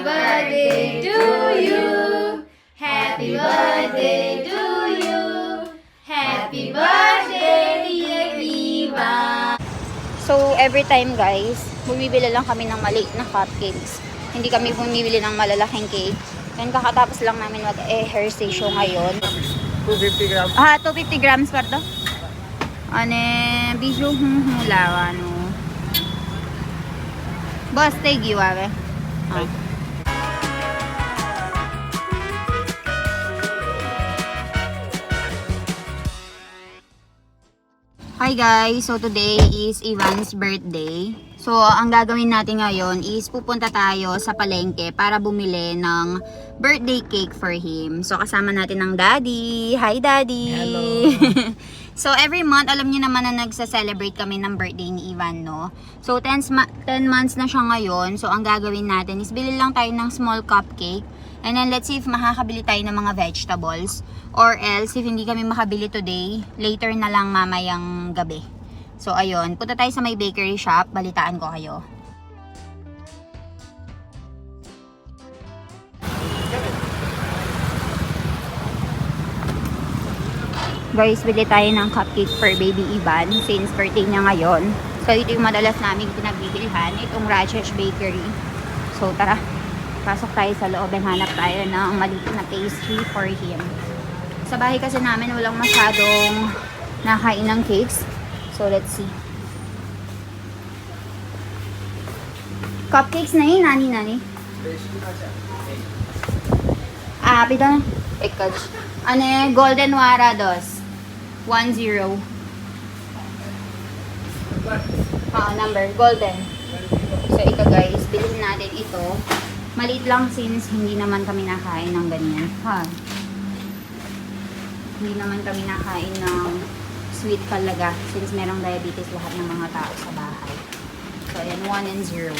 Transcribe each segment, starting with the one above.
birthday to you. Happy birthday to you. Happy birthday, dear Ivan. So, every time guys, bumibili lang kami ng maliit na cupcakes. Hindi kami bumibili ng malalaking cake. And kakatapos lang namin mag-hair station ngayon. 250 grams. 250 grams pa to. Ane, bijou hulawa, no. Boss, take you, ave. Hi guys, so today is Ivan's birthday. So ang gagawin natin ngayon is pupunta tayo sa palengke para bumili ng birthday cake for him. So kasama natin ang daddy. Hi daddy! Hello! So every month, alam niyo naman na nagsa-celebrate kami ng birthday ni Ivan, no? So 10 months na siya ngayon. So ang gagawin natin is bili lang tayo ng small cupcake. And then let's see if makakabili tayo ng mga vegetables. Or else, if hindi kami makabili today, later na lang mamayang gabi. So ayun, punta tayo sa may bakery shop. Balitaan ko kayo. Guys, bili tayo ng cupcake for baby Ivan since birthday niya ngayon. So ito yung madalas namin pinagbibilhan, itong Rajesh Bakery. So tara, pasok tayo sa loob and hanap tayo ng maliit na pastry for him. Sa bahay kasi namin walang masyadong nakain ng cakes. So let's see. Cupcakes na yun, nani. Pida na. Ekaj. Ano golden wara dos. 10. Number. Golden. So ito guys, bilhin natin ito. Maliit lang since hindi naman kami nakain ng ganyan. Hindi naman kami nakain ng sweet talaga since merong diabetes lahat ng mga tao sa bahay. So ayan, 1 and 0.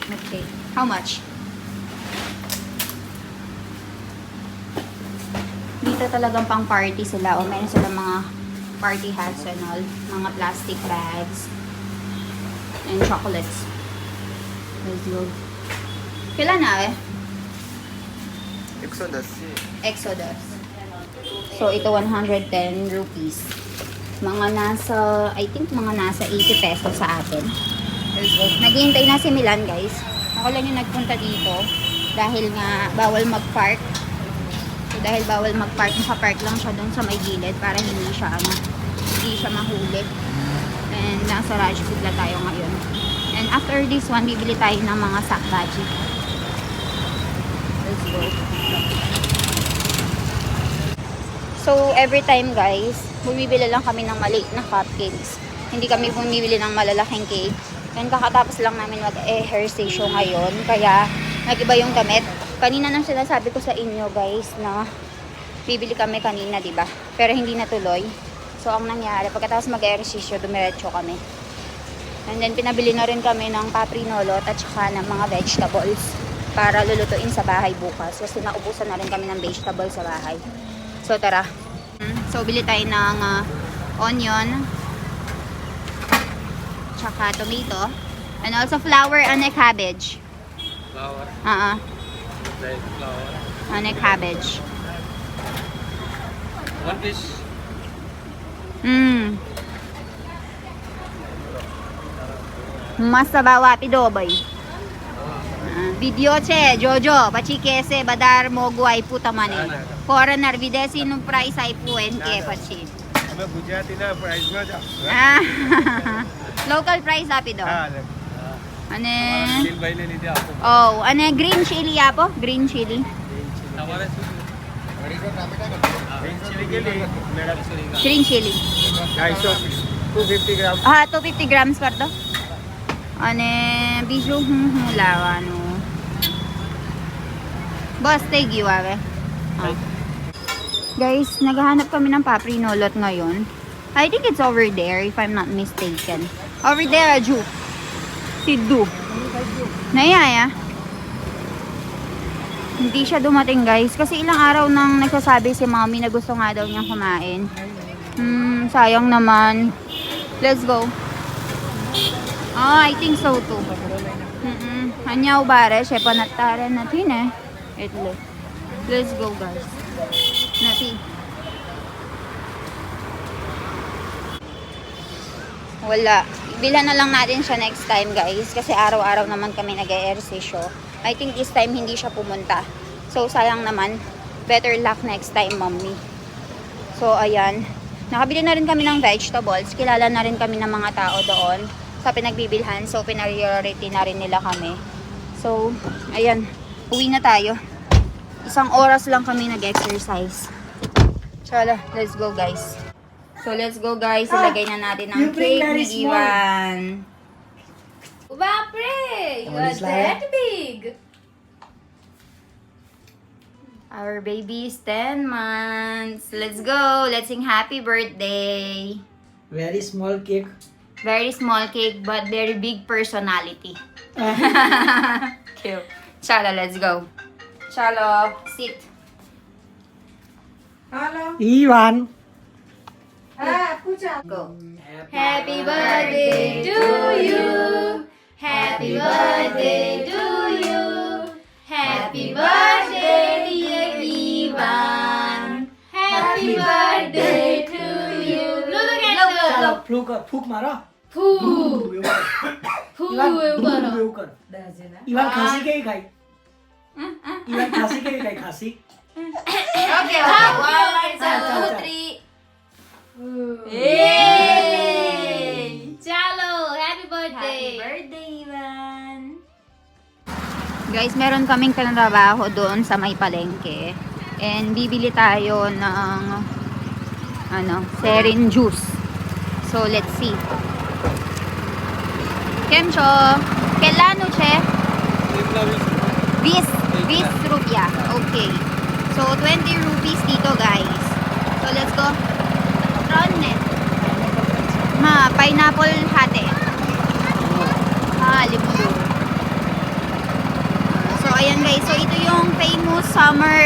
Okay. How much? Dito talagang pang party sila o meron silang mga party hats and all, mga plastic bags and chocolates. Let's go. Kailan na eh? Exodus. So ito 110 rupees. Mga nasa, I think mga nasa 80 pesos sa atin. Naghihintay na si Milan guys. Ako lang yung nagpunta dito dahil nga bawal mag-park. So dahil bawal mag-park, naka-park lang siya doon sa may gilid para hindi siya mahuli. And nasa Rajput na tayo ngayon. And after this one, bibili tayo ng mga sakbaji. Let's go. So every time guys, bumibili lang kami ng maliit na cupcakes. Hindi kami bumibili ng malalaking cake. And kakatapos lang namin mag-hair station ngayon. Kaya nag-iba yung damit. Kanina nang sinasabi ko sa inyo guys na bibili kami kanina, diba? Pero hindi natuloy. So ang nangyari, pagkatapos mag-ehersisyo, dumiretso kami. And then pinabili na rin kami ng paprinolot at saka ng mga vegetables para lulutuin sa bahay bukas. Kasi naubusan na rin kami ng vegetables sa bahay. So tara. So bili tayo ng onion, tsaka tomato, and also flour and a cabbage. Flour? Flour. And a cabbage. 1 piece? Mas sabawa pidoboy. Video che, Jojo, pachi kese, badar mo guay puta mane. Foreigner, videsi nung price ay puen ke pachi. हमें गुजराती ना प्राइस में जा Local price api do. हाँ Ane? दिल भाई ने ली थी आपको Oh, ane green chili apo? Green chili. हमारे ग्रीन चिली के लिए madam Green chili. 250 250 gram 250 grams pa to. Ane, bijou hulawa, no. Boss, take you, ave. Guys, naghahanap kami ng paprinolot ngayon. I think it's over there, if I'm not mistaken. Over there, Aju. Si Du. Nayaya. Hindi siya dumating, guys. Kasi ilang araw nang nagsasabi si mommy na gusto nga daw niyang kumain. Sayang naman. Let's go. Oh, I think so too. Hanya ubare, siya panataran natin eh. Ito. Let's go guys. Natin. Wala. Bilhan na lang natin siya next time guys. Kasi araw-araw naman kami nag-e-ersisyo. I think this time hindi siya pumunta. So sayang naman. Better luck next time, mommy. So ayan. Nakabili na rin kami ng vegetables. Kilala na rin kami ng mga tao doon sa pinagbibilhan. So pinariority na rin nila kami. So ayan. Uwi na tayo. 1 oras lang kami nag-exercise. Chala, let's go guys. So let's go guys. Ilagay na natin ang cake ni Iwan. Bapre! You are that big! Our baby is 10 months. Let's go. Let's sing happy birthday. Very small cake. Very small cake but very big personality. Cute. Chala, let's go. Chalo, sit. Iwan. Go. Happy birthday to you! Happy birthday to you! Happy birthday, dear Ivan! Happy birthday to you! Look at the फूक मारो. poo! Poo Ivan baro. कर. इवान खांसी के ही खाई. इवान खांसी के ही खाई खांसी. Okay, okay. 1, 2, 3. Yay! Chalo! Happy birthday! Happy birthday, Ivan! Guys, meron kaming trabaho doon sa may palengke. And bibili tayo ng serin juice. So, let's see. Kemcho, kelano che? 20 rupiah. Okay. So, 20 rupees dito, guys. So, let's go. Ronne. Pineapple hate. Limudo. So, ayan guys. So, ito yung famous summer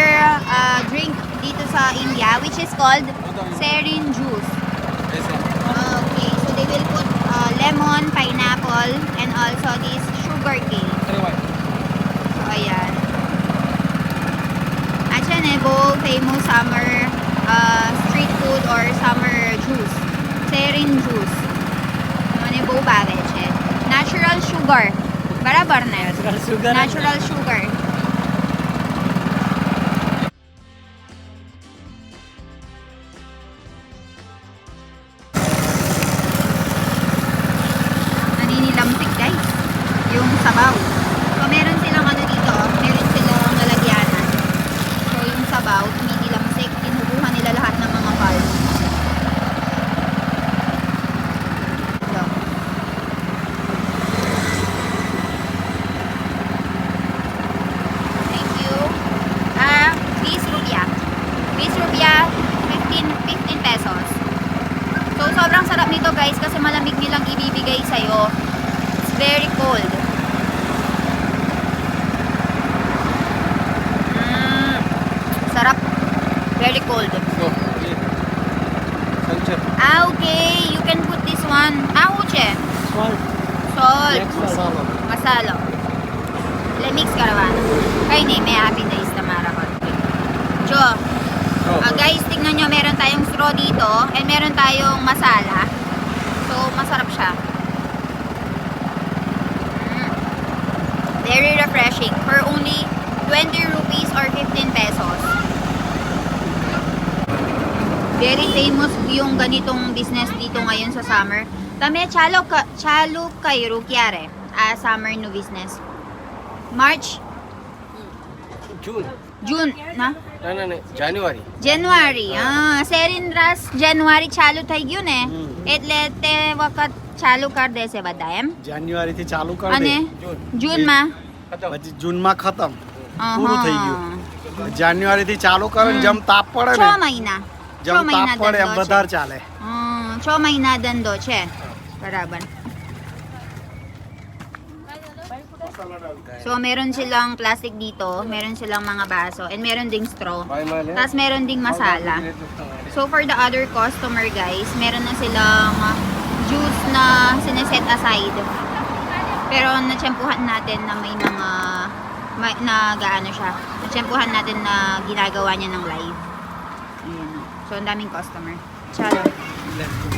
drink dito sa India, which is called sarin juice. Okay. So, they will put lemon, pineapple, and also this sugar cane. So, ayan. Bo famous summer street food or summer juice. Sarin juice. Mane bo beverage hai. Natural sugar. Barabar na. Natural sugar. Natural sugar. Naninilampik guys. Yung sabaw. So meron silang dito. Meron silang lalagyanan. So yung sabaw, tumigilamsik, kinukuha nila lahat ng mga pulp. So. Thank you. 20 rupiah. 20 rupiah, 15 pesos. So sobrang sarap nito guys kasi malamig nilang ibibigay sa'yo. It's very cold. Sarap. Very cold. Okay. You can put this one. Uche. Salt. Salt. Masala. Le mix karawana. Kaya hindi, may happy days na marakot. Jo. Guys, tingnan nyo, meron tayong straw dito and meron tayong masala. So, masarap siya. Very refreshing. For only 20 rupees or 15 pesos. Very famous yung ganitong business dito ngayon sa summer. Tame chalo kayo kyare. Summer no business. March, June na? January. Serin ras January चालू થઈ ગયું ને એટલે તે વખત ચાલુ કર દેશે બધા એમ જાન્યુઆરી થી ચાલુ કર દે અને જૂન માં પછી જૂન માં ખતમ પૂરું થઈ હા. ગયું જાન્યુઆરી થી ચાલુ કરે ને જેમ તાપ પડે 6 ને મહિના જેમ તાપ પડે એમ વધારે ચાલે 6 મહિના ધંધો છે બરાબર. So, meron silang plastic dito, meron silang mga baso, and meron ding straw. Tapos meron ding masala. So, for the other customer guys, meron na silang juice na sineset aside. Pero natsyempuhan natin na may mga nagaano siya. Natsyempuhan natin na ginagawa niya ng live. Ayan. So, ang daming customer. Chalo.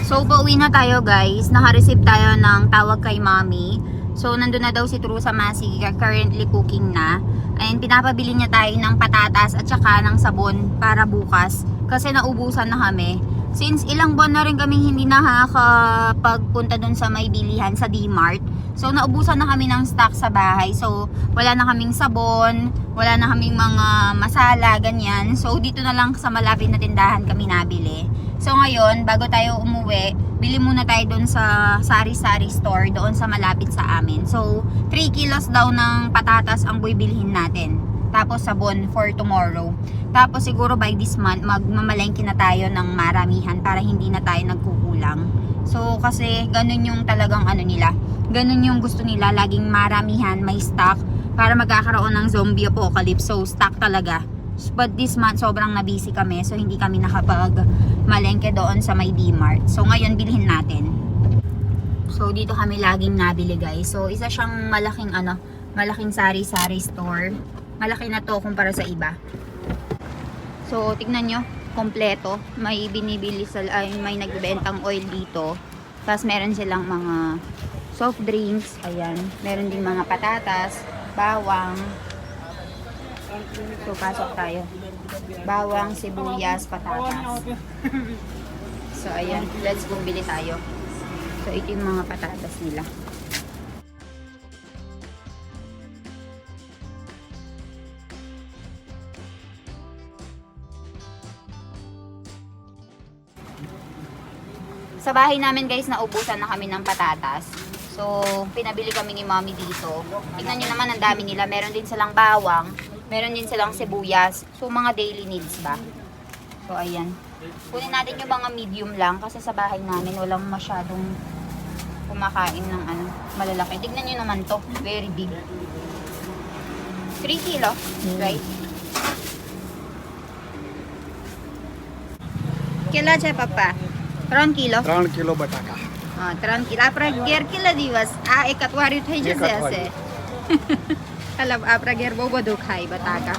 So, pauwi na tayo guys. Naka-receive tayo ng tawag kay mommy. So, nandun na daw si True sa Masig. Currently cooking na. And pinapabili niya tayo ng patatas at saka ng sabon para bukas. Kasi naubusan na kami. Since ilang buwan na rin kaming hindi nakakapagpunta dun sa may bilihan sa D-Mart. So, naubusan na kami ng stock sa bahay. So, wala na kaming sabon, wala na kaming mga masala, ganyan. So, dito na lang sa malapit na tindahan kami nabili. So, ngayon, bago tayo umuwi, bili muna tayo dun sa sari-sari store, doon sa malapit sa amin. So, 3 kilos daw ng patatas ang bibilhin natin. Tapos, sabon for tomorrow. Tapos, siguro by this month, magmamalengke na tayo ng maramihan para hindi na tayo nagkukulang. So, kasi ganun yung talagang ano nila. Ganun yung gusto nila, laging maramihan, may stock para magkakaroon ng zombie apocalypse. So, stock talaga. But this month, sobrang nabisi kami. So, hindi kami nakapag-malengke doon sa may D-Mart. So, ngayon, bilhin natin. So, dito kami laging nabili, guys. So, isa siyang malaking sari-sari store. Malaki na to kumpara sa iba. So, tignan nyo. Kompleto. May binibili may nagbebentang oil dito. Tapos, meron silang mga soft drinks. Ayan. Meron din mga patatas, bawang. So, pasok tayo. Bawang, sibuyas, patatas. So, ayan. Let's go, bili tayo. So, ito yung mga patatas nila. Sa bahay namin guys, naubusan na kami ng patatas. So, pinabili kami ni mommy dito. Tingnan nyo naman, ang dami nila. Meron din silang bawang. Meron din silang sibuyas. So, mga daily needs ba? So, ayan. Kunin natin yung mga medium lang. Kasi sa bahay namin, walang masyadong kumakain ng malalaki. Tingnan nyo naman to. Very big. 3 kilo. Right? Kila siya, papa? 3 kilo? 3 કિલો બટાકા 3 કિલો. આપણા ઘેર કેટલા દિવસ આ એક અઠવાડિયું થઈ જશે હશે. આપણા ઘેર બહુ બધું ખાય બટાકા.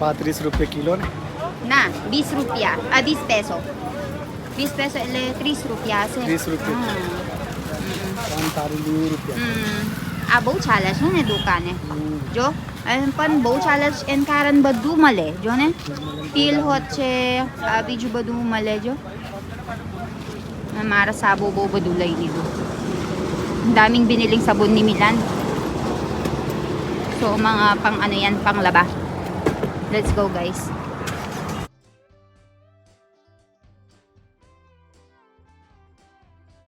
35 રૂપિયા કિલો ને ના, 20 રૂપિયા. 20 પેસો. 20 પેસો એટલે 30 રૂપિયા હશે. 30 રૂપિયા. હા. 45 રૂપિયા આ બહુ ચાલે છે ને દુકાને. જો પણ બહુ ચાલે છે એન કારણ બધું મળે. જો ને તેલ હોત છે, આ બીજું બધું મળે. જો Mara sabo bo બધું લઈ લીધું. Daming biniling sabon ni Milan. So mga pang yan, pang laba. Let's go guys.